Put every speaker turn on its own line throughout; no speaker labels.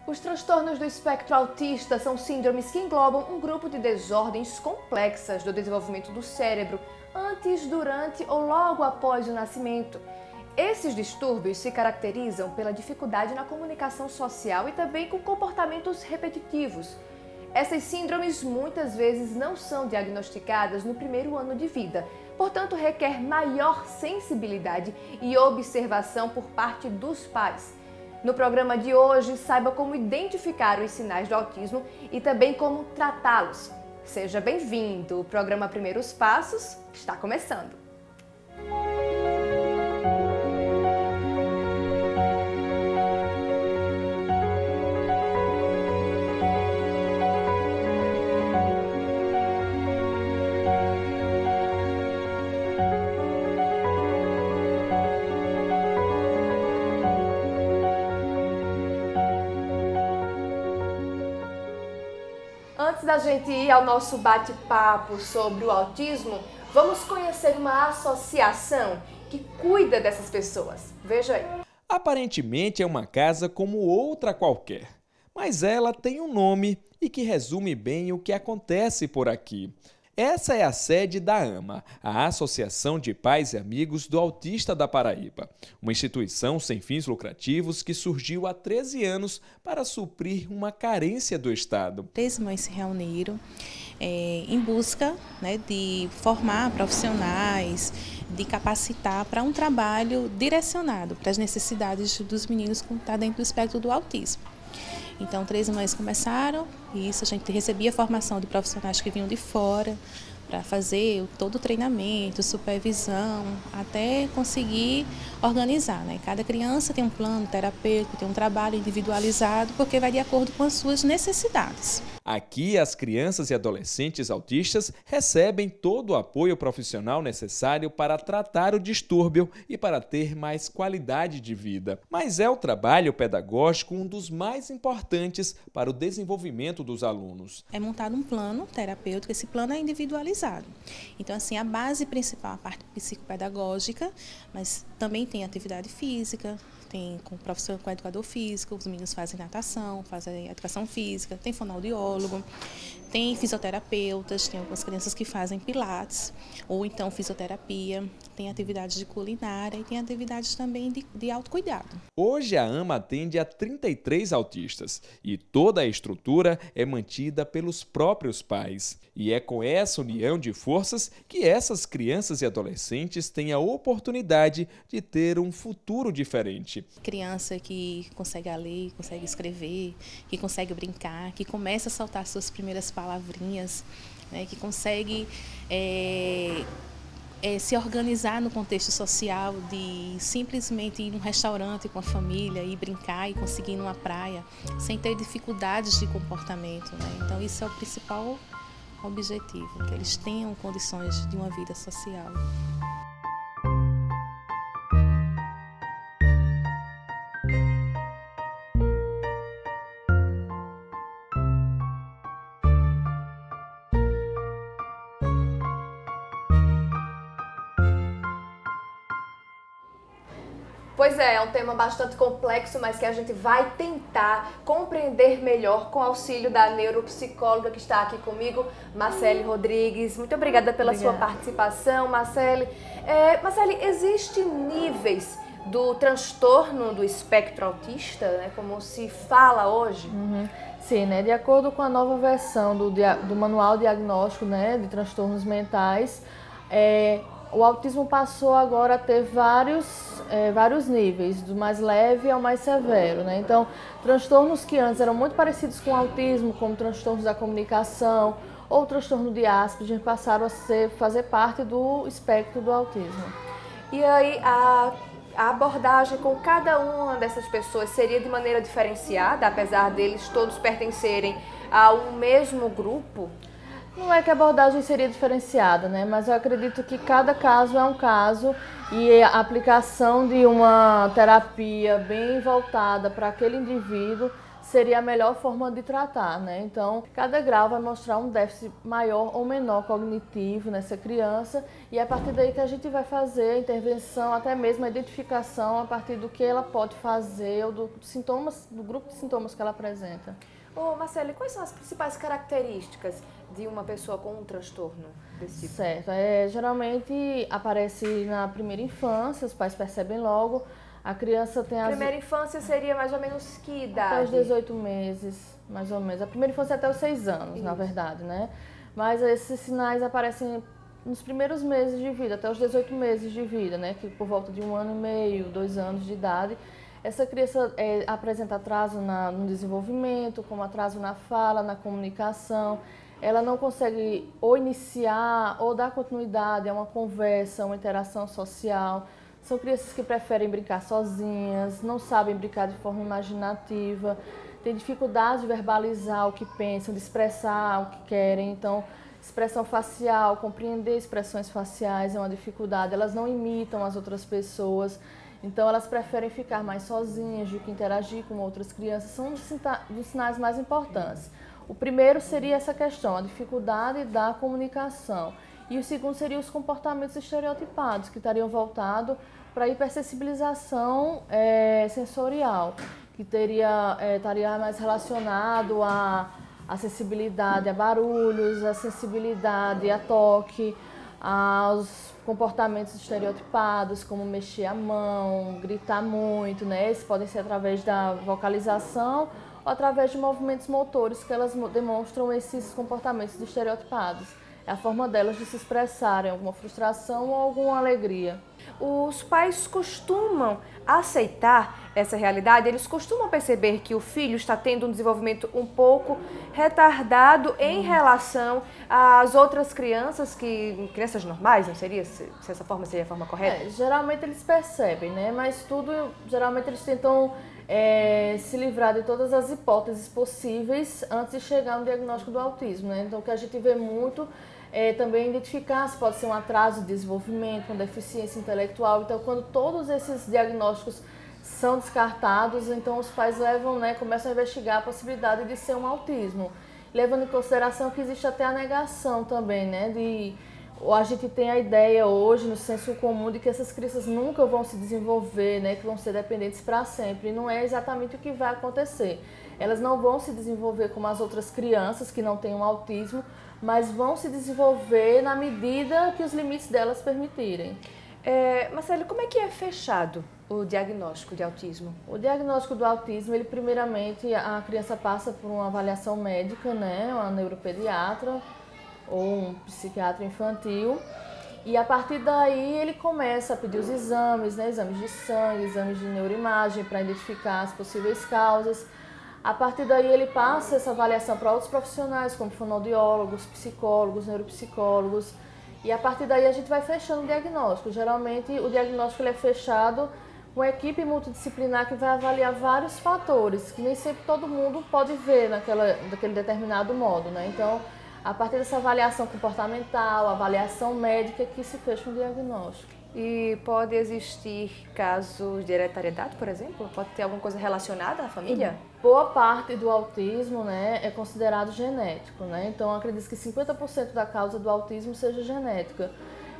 Os transtornos do espectro autista são síndromes que englobam um grupo de desordens complexas do desenvolvimento do cérebro antes, durante ou logo após o nascimento. Esses distúrbios se caracterizam pela dificuldade na comunicação social e também com comportamentos repetitivos. Essas síndromes muitas vezes não são diagnosticadas no primeiro ano de vida, portanto requer maior sensibilidade e observação por parte dos pais. No programa de hoje, saiba como identificar os sinais do autismo e também como tratá-los. Seja bem-vindo! O programa Primeiros Passos está começando. Antes da gente ir ao nosso bate-papo sobre o autismo, vamos conhecer uma associação que cuida dessas pessoas. Veja aí.
Aparentemente é uma casa como outra qualquer, mas ela tem um nome e que resume bem o que acontece por aqui. Essa é a sede da AMA, a Associação de Pais e Amigos do Autista da Paraíba, uma instituição sem fins lucrativos que surgiu há 13 anos para suprir uma carência do Estado.
13 mães se reuniram em busca, de formar profissionais, de capacitar para um trabalho direcionado para as necessidades dos meninos que estão dentro do espectro do autismo. Então, 13 mães começaram, e isso a gente recebia formação de profissionais que vinham de fora para fazer todo o treinamento, supervisão, até conseguir organizar. Cada criança tem um plano terapêutico, tem um trabalho individualizado, porque vai de acordo com as suas necessidades.
Aqui, as crianças e adolescentes autistas recebem todo o apoio profissional necessário para tratar o distúrbio e para ter mais qualidade de vida. Mas é o trabalho pedagógico um dos mais importantes para o desenvolvimento dos alunos.
É montado um plano terapêutico, esse plano é individualizado. Então, assim, a base principal, a parte psicopedagógica, mas também tem atividade física, tem com professor, com educador físico, os meninos fazem natação, fazem educação física, tem fonoaudiólogo, tem fisioterapeutas, tem algumas crianças que fazem pilates, ou então fisioterapia, tem atividades de culinária e tem atividades também de autocuidado.
Hoje a AMA atende a 33 autistas e toda a estrutura é mantida pelos próprios pais. E é com essa união de forças que essas crianças e adolescentes têm a oportunidade de ter um futuro diferente.
Criança que consegue ler, consegue escrever, que consegue brincar, que começa a soltar suas primeiras palavrinhas, que consegue se organizar no contexto social, de simplesmente ir num restaurante com a família e brincar e conseguir ir numa praia, sem ter dificuldades de comportamento. Então isso é o principal objetivo, que eles tenham condições de uma vida social.
Pois é um tema bastante complexo, mas que a gente vai tentar compreender melhor com o auxílio da neuropsicóloga que está aqui comigo, Marcele Rodrigues. Muito obrigada pela sua participação, Marcele. Marcele, existem níveis do transtorno do espectro autista, como se fala hoje?
Sim, de acordo com a nova versão do Manual Diagnóstico de Transtornos Mentais, o autismo passou agora a ter vários níveis, do mais leve ao mais severo. Então, transtornos que antes eram muito parecidos com o autismo, como transtornos da comunicação ou transtorno de Asperger, passaram a fazer parte do espectro do autismo.
E aí, a abordagem com cada uma dessas pessoas seria de maneira diferenciada, apesar deles todos pertencerem a um mesmo grupo?
Não é que a abordagem seria diferenciada, né? Mas eu acredito que cada caso é um caso e a aplicação de uma terapia bem voltada para aquele indivíduo seria a melhor forma de tratar, né? Então, cada grau vai mostrar um déficit maior ou menor cognitivo nessa criança e é a partir daí que a gente vai fazer a intervenção, até mesmo a identificação a partir do que ela pode fazer ou do grupo de sintomas que ela apresenta.
Ô, Marcele, quais são as principais características de uma pessoa com um transtorno desse tipo?
Certo, geralmente aparece na primeira infância, os pais percebem logo, a criança tem
Primeira infância seria mais ou menos que idade?
até os 18 meses, mais ou menos. A primeira infância é até os 6 anos,
Isso.
na verdade, né? Mas esses sinais aparecem nos primeiros meses de vida, até os 18 meses de vida, né? Que por volta de 1 ano e meio, 2 anos de idade. Essa criança apresenta atraso no desenvolvimento, como atraso na fala, na comunicação. Ela não consegue ou iniciar ou dar continuidade a uma conversa, uma interação social. São crianças que preferem brincar sozinhas, não sabem brincar de forma imaginativa, têm dificuldade de verbalizar o que pensam, de expressar o que querem. Então, expressão facial, compreender expressões faciais é uma dificuldade. Elas não imitam as outras pessoas. Então, elas preferem ficar mais sozinhas do que interagir com outras crianças. São dos sinais mais importantes. O primeiro seria essa questão, a dificuldade da comunicação. E o segundo seria os comportamentos estereotipados, que estariam voltados para a hipersensibilização sensorial, que estaria mais relacionado à sensibilidade a barulhos, à sensibilidade a toque, aos comportamentos estereotipados, como mexer a mão, gritar muito, né? Esses podem ser através da vocalização ou através de movimentos motores que elas demonstram esses comportamentos estereotipados. É a forma delas de se expressarem alguma frustração ou alguma alegria.
Os pais costumam aceitar essa realidade? Eles costumam perceber que o filho está tendo um desenvolvimento um pouco retardado em relação às outras crianças, crianças normais, não seria? Se essa forma seria a forma correta?
Geralmente eles percebem, né? Mas geralmente eles tentam se livrar de todas as hipóteses possíveis antes de chegar no diagnóstico do autismo, né? Então o que a gente vê muito também identificar se pode ser um atraso de desenvolvimento, uma deficiência intelectual. Então, quando todos esses diagnósticos são descartados, então os pais começam a investigar a possibilidade de ser um autismo, levando em consideração que existe até a negação também, né? A gente tem a ideia hoje, no senso comum, de que essas crianças nunca vão se desenvolver, né? Que vão ser dependentes para sempre. E não é exatamente o que vai acontecer. Elas não vão se desenvolver como as outras crianças que não têm um autismo, mas vão se desenvolver na medida que os limites delas permitirem.
Marcele, como é que é fechado o diagnóstico de autismo?
O diagnóstico do autismo, primeiramente, a criança passa por uma avaliação médica, né? Uma neuropediatra ou um psiquiatra infantil. E a partir daí ele começa a pedir os exames, né? Exames de sangue, exames de neuroimagem para identificar as possíveis causas. A partir daí ele passa essa avaliação para outros profissionais, como fonoaudiólogos, psicólogos, neuropsicólogos. E a partir daí a gente vai fechando o diagnóstico. Geralmente o diagnóstico ele é fechado com uma equipe multidisciplinar que vai avaliar vários fatores, que nem sempre todo mundo pode ver daquele determinado modo, né? Então, a partir dessa avaliação comportamental, avaliação médica, que se fecha um diagnóstico.
E pode existir casos de hereditariedade, por exemplo? Pode ter alguma coisa relacionada à família?
Boa parte do autismo, né, é considerado genético, né? Então, acredito que 50% da causa do autismo seja genética.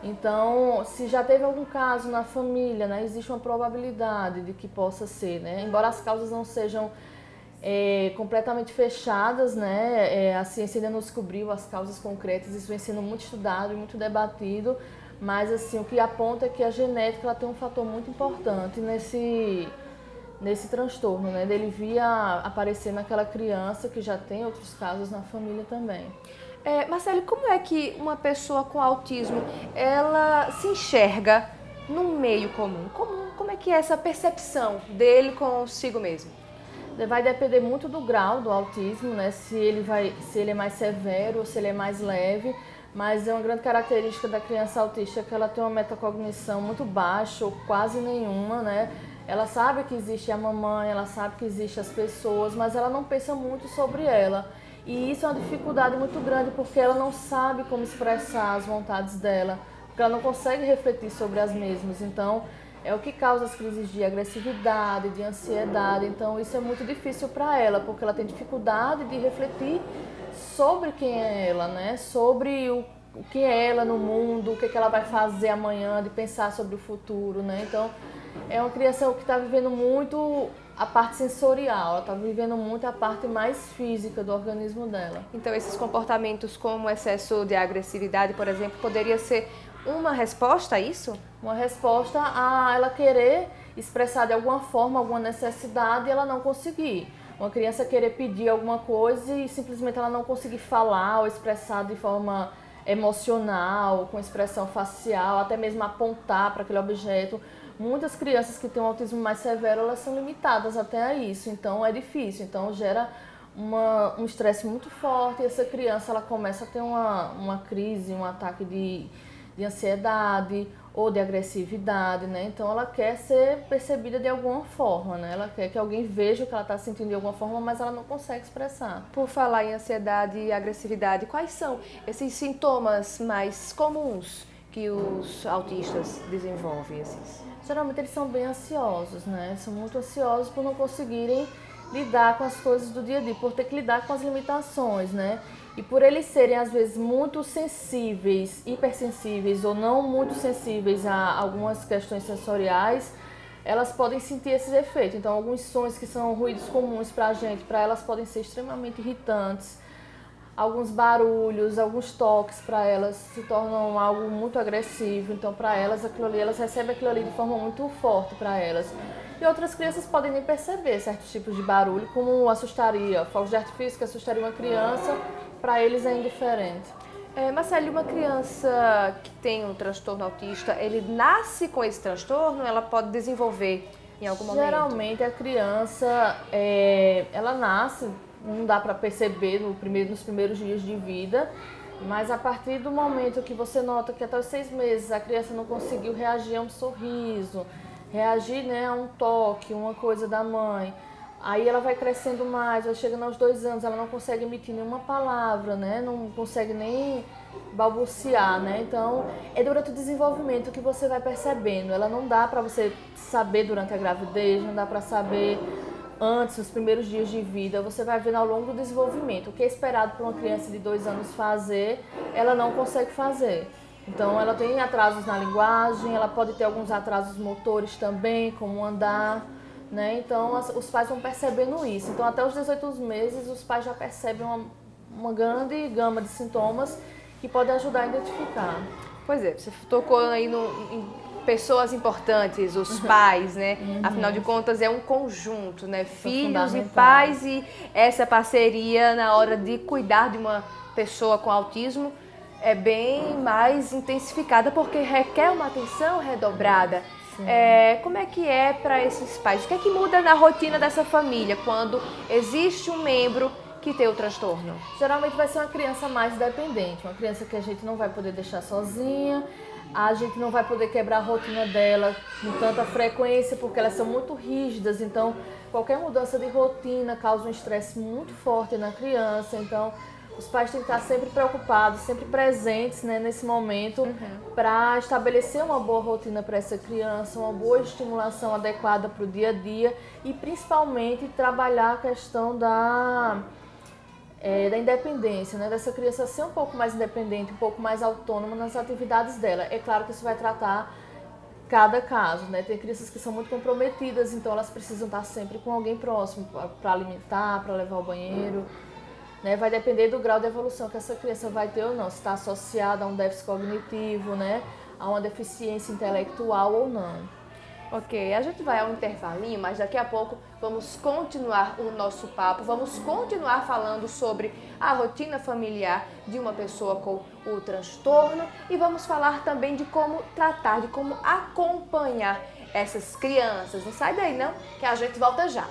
Então, se já teve algum caso na família, né, existe uma probabilidade de que possa ser, né? Embora as causas não sejam completamente fechadas, né? A ciência ainda não descobriu as causas concretas, isso vem sendo muito estudado e muito debatido. Mas assim, o que aponta é que a genética ela tem um fator muito importante nesse transtorno, né? Dele vir a aparecer naquela criança que já tem outros casos na família também.
Marcele, como é que uma pessoa com autismo, ela se enxerga num meio comum? Como é que é essa percepção dele consigo mesmo?
Vai depender muito do grau do autismo, né? Se ele é mais severo ou se ele é mais leve. Mas é uma grande característica da criança autista que ela tem uma metacognição muito baixa ou quase nenhuma, né? Ela sabe que existe a mamãe, ela sabe que existem as pessoas, mas ela não pensa muito sobre ela. E isso é uma dificuldade muito grande porque ela não sabe como expressar as vontades dela, porque ela não consegue refletir sobre as mesmas. Então, é o que causa as crises de agressividade, de ansiedade. Então, isso é muito difícil para ela, porque ela tem dificuldade de refletir sobre quem é ela, né? Sobre o que é ela no mundo, o que ela vai fazer amanhã, de pensar sobre o futuro, né? Então, é uma criança que está vivendo muito a parte sensorial, ela está vivendo muito a parte mais física do organismo dela.
Então, esses comportamentos como excesso de agressividade, por exemplo, poderia ser uma resposta a isso?
Uma resposta a ela querer expressar de alguma forma alguma necessidade e ela não conseguir. Uma criança querer pedir alguma coisa e simplesmente ela não conseguir falar ou expressar de forma emocional, com expressão facial, até mesmo apontar para aquele objeto. Muitas crianças que têm um autismo mais severo, elas são limitadas até a isso, então é difícil, então gera um estresse muito forte e essa criança ela começa a ter uma crise, um ataque de ansiedade ou de agressividade, né? Então ela quer ser percebida de alguma forma, né? Ela quer que alguém veja o que ela está sentindo de alguma forma, mas ela não consegue expressar.
Por falar em ansiedade e agressividade, quais são esses sintomas mais comuns que os autistas desenvolvem?
Geralmente eles são bem ansiosos, né? São muito ansiosos por não conseguirem lidar com as coisas do dia a dia, por ter que lidar com as limitações, né? E por eles serem, às vezes, muito sensíveis, hipersensíveis ou não muito sensíveis a algumas questões sensoriais, elas podem sentir esses efeitos. Então, alguns sons que são ruídos comuns para a gente, para elas podem ser extremamente irritantes. Alguns barulhos, alguns toques para elas se tornam algo muito agressivo. Então, para elas, aquilo ali, elas recebem aquilo ali de forma muito forte para elas. E outras crianças podem nem perceber certos tipos de barulho, como assustaria, fogos de artifício que assustaria uma criança, para eles é indiferente.
Marcele, uma criança que tem um transtorno autista, ele nasce com esse transtorno, ela pode desenvolver em algum momento?
Geralmente a criança, ela nasce, não dá para perceber nos primeiros dias de vida, mas a partir do momento que você nota que até os 6 meses a criança não conseguiu reagir a um sorriso, reagir, né, a um toque, uma coisa da mãe, aí ela vai crescendo mais, vai chegando aos 2 anos, ela não consegue emitir nenhuma palavra, né, não consegue nem balbuciar, né, então é durante o desenvolvimento que você vai percebendo, ela não dá para você saber durante a gravidez, não dá para saber antes, nos primeiros dias de vida, você vai vendo ao longo do desenvolvimento. O que é esperado para uma criança de 2 anos fazer, ela não consegue fazer. Então, ela tem atrasos na linguagem, ela pode ter alguns atrasos motores também, como andar, né? Então, os pais vão percebendo isso. Então, até os 18 meses, os pais já percebem uma grande gama de sintomas que podem ajudar a identificar.
Pois é, você tocou aí em pessoas importantes, os pais, né? Afinal de contas, é um conjunto, né? Filhos e pais, e essa parceria na hora de cuidar de uma pessoa com autismo é bem mais intensificada, porque requer uma atenção redobrada. Como é que é para esses pais? O que é que muda na rotina dessa família quando existe um membro que tem o transtorno?
Geralmente vai ser uma criança mais dependente, uma criança que a gente não vai poder deixar sozinha, a gente não vai poder quebrar a rotina dela com tanta frequência, porque elas são muito rígidas, então qualquer mudança de rotina causa um estresse muito forte na criança, então os pais têm que estar sempre preocupados, sempre presentes, né, nesse momento, para estabelecer uma boa rotina para essa criança, uma boa estimulação adequada para o dia a dia e principalmente trabalhar a questão da independência, né? Dessa criança ser um pouco mais independente, um pouco mais autônoma nas atividades dela. É claro que isso vai tratar cada caso, né? Tem crianças que são muito comprometidas, então elas precisam estar sempre com alguém próximo para alimentar, para levar ao banheiro, né? Vai depender do grau de evolução que essa criança vai ter ou não, se está associada a um déficit cognitivo, né? A uma deficiência intelectual ou não.
Ok, a gente vai a um intervalinho, mas daqui a pouco vamos continuar o nosso papo, vamos continuar falando sobre a rotina familiar de uma pessoa com o transtorno e vamos falar também de como tratar, de como acompanhar essas crianças. Não sai daí não, que a gente volta já.